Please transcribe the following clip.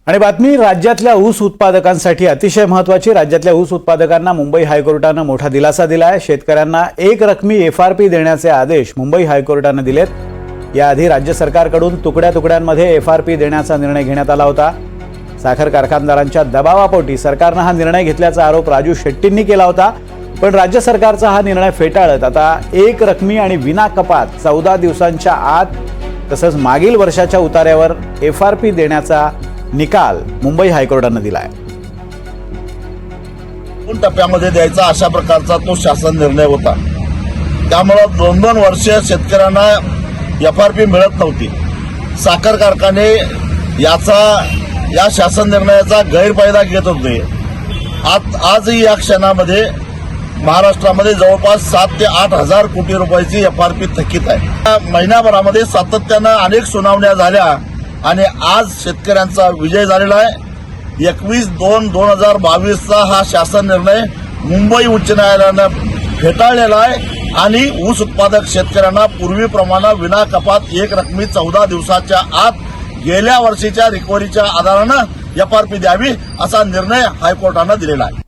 आणि बातमी राज्यातल्या ऊस उत्पादकांसाठी अतिशय महत्त्वाची। राज्यातल्या ऊस उत्पादकांना मुंबई हायकोर्टाने मोठा दिलासा दिलाय। शेतकऱ्यांना एक रकमी एफआरपी देण्याचे आदेश मुंबई हायकोर्टाने दिलेत। याआधी राज्य सरकारकडून तुकड्या तुकड्यांमध्ये एफआरपी देण्याचा निर्णय घेण्यात आला होता। साखर कारखानदारांच्या दबावापोटी सरकारने हा निर्णय घेतल्याचा आरोप राजू शेट्टींनी केला होता। पण राज्य सरकारचा हा निर्णय फेटाळत आता एक रकमी आणि विना कपात 14 दिवसांच्या आत तसंच मागील वर्षाच्या उतार्यावर एफआरपी देण्याचा निकाल मुंबई हायकोर्टाने दिलाय। दोन टप्प्यामध्ये द्यायचा अशा प्रकारचा तो शासन निर्णय होता। त्यामुळे 2-2 वर्ष शेतकऱ्यांना एफआरपी मिळत नव्हती। साखर कारखाने या शासन निर्णयाचा गैरफायदा घेत होते। आजही या क्षणामध्ये महाराष्ट्रामध्ये जवळपास 7 ते 8 हजार कोटी रुपयाची एफआरपी थकीत आहे। महिन्याभरामध्ये सातत्याने अनेक सुनावण्या झाल्या आणि आज शेतकऱ्यांचा विजय झालेला आहे। 21/2/2022 हा शासन निर्णय मुंबई उच्च न्यायालयाने फेटाळलेला आहे आणि ऊस उत्पादक शेतकऱ्यांना पूर्वीप्रमाणे विना कपात एक रकमी 14 दिवसाच्या आत गेल्या वर्षीच्या रिकव्हरीच्या आधाराने एफआरपी द्यावी असा निर्णय हायकोर्टाने दिलेला आहे।